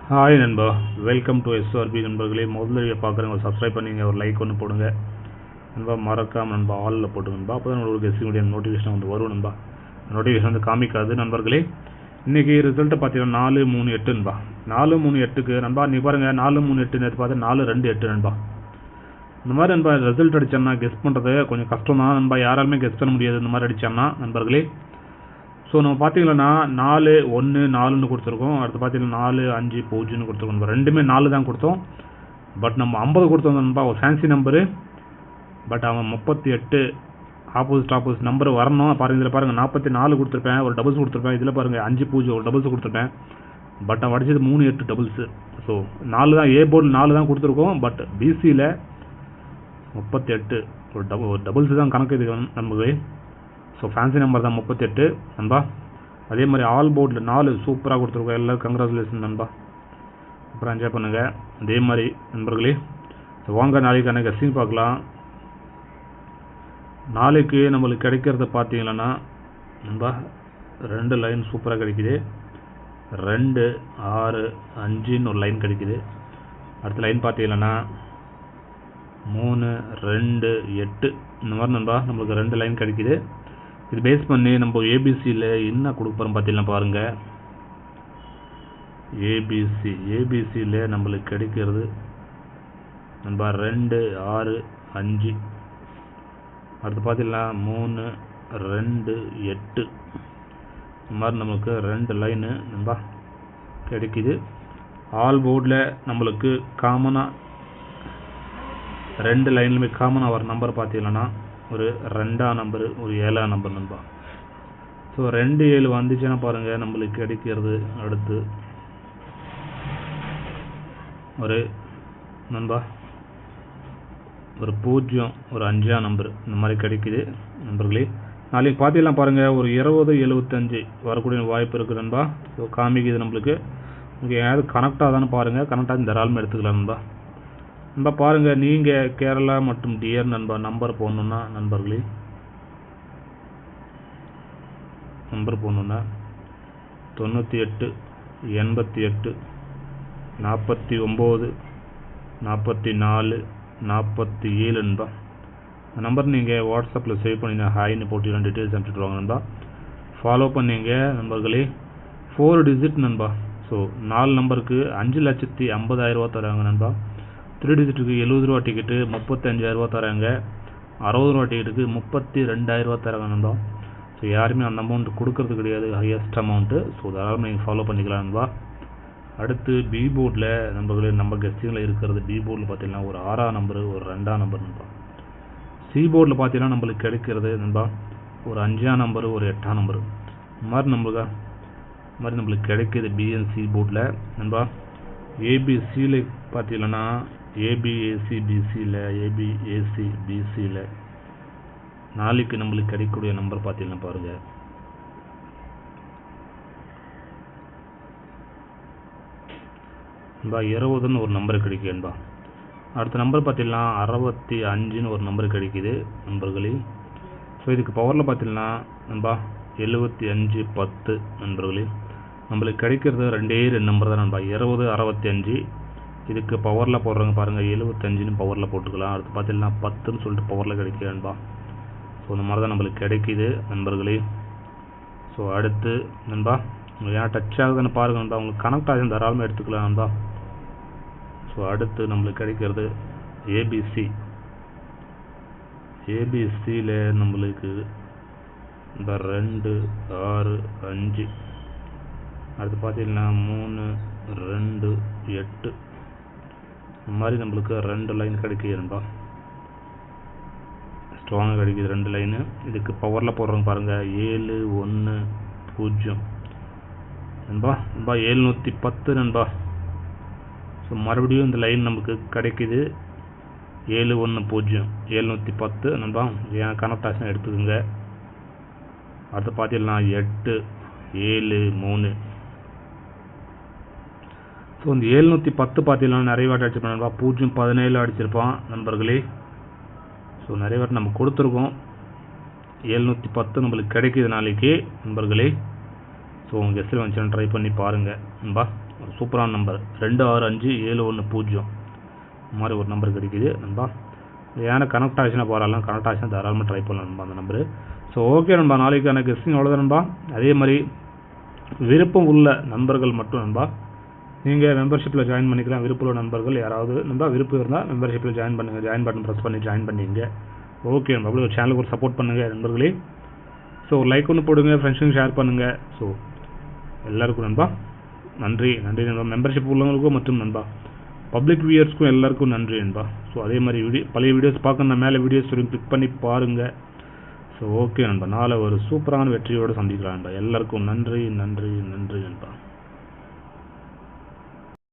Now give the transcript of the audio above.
Hi நண்பா, welcome to SRP நண்பர்களே. முதல்ல பார்க்குறவங்க சப்ஸ்கிரைப் பண்ணிங்க, ஒரு லைக் ஒன்று போடுங்க நண்பா. மறக்காம நண்பா ஆலில் போட்டுங்க நண்பா. அப்போ தான் உங்களுக்கு எஸ்சிமுடைய நோட்டிஃபிகேஷன் வந்து வரும் நண்பா. நோட்டிஃபிகேஷன் வந்து காமிக்காது நண்பர்களே. இன்றைக்கி ரிசல்ட்டு பார்த்தீங்கன்னா 4-3-8 நண்பா. 4-3-8க்கு நண்பா நீ பாருங்கள். 4-3-8 நேற்று பார்த்து 4-2-8 நண்பா. இந்த மாதிரி நண்பா ரிசல்ட் அடித்தோம்னா கெஸ் பண்ணுறது கொஞ்சம் கஷ்டம் தான் நண்பா. யாராலுமே கெஸ் பண்ண முடியாது இந்த மாதிரி அடித்தோம்னா நண்பர்களே. ஸோ நம்ம பார்த்தீங்கன்னா 4-1-4ன்னு கொடுத்துருக்கோம். அடுத்து பார்த்தீங்கன்னா 4-5-0ன்னு கொடுத்துருக்கோம். நம்ம ரெண்டுமே 4 தான் கொடுத்தோம். பட் நம்ம 50 கொடுத்தோம் நண்பா, ஒரு ஃபேன்சி நம்பரு. பட் அவன் 38 ஆப்போசிட் நம்பர் வரணும். பாருங்கள், இதில் பாருங்கள் 44 கொடுத்துருப்பேன், ஒரு டபுள்ஸ் கொடுத்துருப்பேன். இதில் பாருங்கள் 5-0 ஒரு டபுள்ஸ் கொடுத்துருப்பேன். பட் அவன் அடிச்சது 3-8 டபுள்ஸு. ஸோ 4 தான், ஏ போர்டில் 4 தான் கொடுத்துருக்கோம். பட் பிசியில் 38 ஒரு டபுள்ஸ் தான் கணக்கு இது நண்பர்களே. ஸோ ஃபேன்சி நம்பர் தான் 38 நண்பா. அதே மாதிரி ஆல் போர்டில் 4 சூப்பராக கொடுத்துருக்கோம். எல்லோரும் கங்க்ராச்சுலேஷன் நண்பா. அப்புறம் என்ஜாய் பண்ணுங்கள் அதே மாதிரி நண்பர்களே. ஸோ வாங்க நாளைக்கான கெஸ்ஸிங் பார்க்கலாம். நாளைக்கு நம்மளுக்கு கிடைக்கிறது பார்த்தீங்கன்னா நண்பா 2 லைன் சூப்பராக கிடைக்குது. 2-6-5ன்னு ஒரு லைன் கிடைக்குது. அடுத்த லைன் பார்த்தீங்கன்னா 3-2-8 இந்த மாதிரி நண்பா நம்மளுக்கு 2 லைன் கிடைக்குது. இது பேஸ் பண்ணி நம்ம ஏபிசியில் என்ன கொடுப்போம் பார்த்தீங்கன்னா பாருங்கள். ஏபிசியில் நம்மளுக்கு கிடைக்கிறது நண்பா 2-6-5. அடுத்து பார்த்தீங்கன்னா 3-2-8 இந்த மாதிரி நம்மளுக்கு 2 லைனு நண்பா கிடைக்குது. ஆல் போர்டில் நம்மளுக்கு காமனாக 2 லைன்லுமே காமனாக வர நம்பர் பார்த்தீங்கன்னா ஒரு 2ஆம் நம்பரு, ஒரு 7ஆம் நம்பர் நண்பா. ஸோ 2-7 வந்துச்சுன்னா பாருங்கள் நம்மளுக்கு கிடைக்கிறது. அடுத்து ஒரு நண்பா ஒரு 0, ஒரு 5ஆம் நம்பர் இந்த மாதிரி கிடைக்குது நண்பர்களே. நாளைக்கு பார்த்தீங்கன்னா பாருங்கள் ஒரு 20-75 வரக்கூடிய வாய்ப்பு இருக்குது நண்பா. ஸோ காமிக்குது நம்மளுக்கு. இங்கே ஏதாவது கனெக்டாக தானே பாருங்கள். கனெக்டாக தாராளமாக எடுத்துக்கலாம் நண்பா. நண்பா பாருங்கள், நீங்கள் கேரளா மற்றும் டிஆர் நண்பா நம்பர் போடணுன்னா நண்பர்களே, நம்பர் போடணுன்னா 98-88-49-44-47 நண்பா. அந்த நம்பர் நீங்கள் வாட்ஸ்அப்பில் சேவ் பண்ணிங்க, ஹாய்னு போட்டு டீட்டெயில்ஸ் அனுப்பிச்சுட்ருவாங்க நண்பா. ஃபாலோ பண்ணிங்க நண்பர்களே. 4 டிஜிட் நண்பா. ஸோ 4 நம்பருக்கு 5,50,000 தராங்க நண்பா. 3 டிஜிட்டுக்கு 70 ரூபா டிக்கெட்டு 35,000 தராங்க. 60 ரூபா டிக்கெட்டுக்கு 32,000 தராங்க நண்பா. ஸோ யாருமே அந்த அமௌண்ட் கொடுக்கறது கிடையாது, ஹையஸ்ட் அமௌண்ட்டு. ஸோ தாராளமாக நீங்கள் ஃபாலோ பண்ணிக்கலாம் நண்பா. அடுத்து பி போர்டில் நண்பர்களே, நம்ம கெஸ்டிங்கில் இருக்கிறது பி போர்டில் பார்த்தீங்கன்னா ஒரு 6ஆம் நம்பரு, ஒரு 2ஆம் நம்பர் நண்பா. சி போர்டில் பார்த்தீங்கன்னா நம்மளுக்கு கிடைக்கிறது நண்பா ஒரு 5ஆம் நம்பரு, ஒரு 8ஆம் நம்பரு. இந்த மாதிரி நம்மளுக்கு கிடைக்கிது பிஎன்சி போர்டில் நண்பா. ஏபிசியில் பார்த்தீங்கன்னா ஏபிசிபிசியில் நாளைக்கு நம்மளுக்கு கிடைக்கக்கூடிய நம்பர் பார்த்தீங்கன்னா பாருங்கள் நண்பா 20ன்னு ஒரு நம்பர் கிடைக்குது நண்பா. அடுத்த நம்பர் பார்த்தீங்கன்னா 65ன்னு ஒரு நம்பர் கிடைக்குது நண்பர்களே. ஸோ இதுக்கு பவரில் பார்த்தீங்கன்னா நண்பா 75-10 நண்பர்களே. நம்மளுக்கு கிடைக்கிறது 2 நம்பர் தான் நண்பா, 20-65. இதுக்கு பவரில் போடுறவங்க பாருங்கள் 75ன்னு பவரில் போட்டுக்கலாம். அடுத்து பார்த்தீங்கன்னா 10ன்னு சொல்லிட்டு பவரில் கிடைக்குது நண்பா. ஸோ இந்த மாதிரி தான் நம்மளுக்கு கிடைக்குது நண்பர்களே. ஸோ அடுத்து நண்பா உங்களுக்கு ஏன் டச் ஆகுதுன்னு பாருங்கள் நண்பா. உங்களுக்கு கனெக்ட் ஆகுது தாராளமாக எடுத்துக்கலாம் நண்பா. ஸோ அடுத்து நம்மளுக்கு கிடைக்கிறது ஏபிசியில் நம்மளுக்கு இந்த 2-6-5. அடுத்து பார்த்தீங்கன்னா 3-2-8 இந்த மாதிரி நம்மளுக்கு 2 லைன் கிடைக்குது நண்பா. ஸ்ட்ராங்காக கிடைக்குது 2 லைனு. இதுக்கு பவரில் போடுறவங்க பாருங்கள் 710 நண்பா. 710 நண்பா. ஸோ மறுபடியும் இந்த லைன் நமக்கு கிடைக்குது 710 710 நண்பா. ஏன் கனெக்ட் ஆச்சுன்னா எடுத்துக்கோங்க. அடுத்து பார்த்தீங்கன்னா 8-7-3. ஸோ இந்த 710 பார்த்தீங்கன்னா நிறைய வாட்டி அடிச்சிருப்பான் நண்பா. 0-17 அடிச்சிருப்பான் நண்பர்களே. ஸோ நிறைய வாட்டி நம்ம கொடுத்துருக்கோம். 710 நம்மளுக்கு கிடைக்கிது நாளைக்கு நண்பர்களே. ஸோ உங்கள் கெஸ்ட்டில் வந்துச்சுன்னா ட்ரை பண்ணி பாருங்கள் நண்பா. ஒரு சூப்பரான நம்பர் 265710 மாதிரி ஒரு நம்பர் கிடைக்குது நண்பா. ஏன்னா கனெக்ட் ஆச்சுன்னா போகிறாலும் கனெக்ட் ஆச்சுன்னா தாராளமாக ட்ரை பண்ணலாம் நண்பா அந்த நம்பரு. ஸோ ஓகே நண்பா, நாளைக்கான கெஸ்டிங் அவ்வளோதான் நண்பா. அதே மாதிரி விருப்பம் உள்ள நண்பர்கள் மட்டும் நண்பா நீங்கள் மெம்பர்ஷிப்பில் ஜாயின் பண்ணிக்கலாம். விருப்பம் உள்ள நண்பர்கள் யாராவது நண்பா விருப்பம் இருந்தால் மெம்பர்ஷிப்பில் ஜாயின் பண்ணுங்கள். ஜாயின் பட்டன் ப்ரெஸ் பண்ணி ஜாயின் பண்ணிங்க. ஓகே நண்பா, அப்படி ஒரு சேனலுக்கு ஒரு சப்போர்ட் பண்ணுங்கள் நண்பர்களே. ஸோ லைக் ஒன்று போடுங்க, ஃப்ரெண்ட்ஸுக்கு ஷேர் பண்ணுங்கள். ஸோ எல்லாருக்கும் நண்பா நன்றி நண்பா. மெம்பர்ஷிப் உள்ளவங்களுக்கும் மற்றும் நண்பா பப்ளிக் வியூயர்ஸ்க்கும் எல்லாருக்கும் நன்றி நண்பா. ஸோ அதே மாதிரி பழைய வீடியோஸ் பார்க்கணும், மேலே வீடியோஸ் கிளிக் பண்ணி பாருங்கள். ஸோ ஓகே நண்பா, நாளை ஒரு சூப்பரான வெற்றியோடு சந்திக்கலாம் நண்பா. எல்லாருக்கும் நன்றி நண்பா.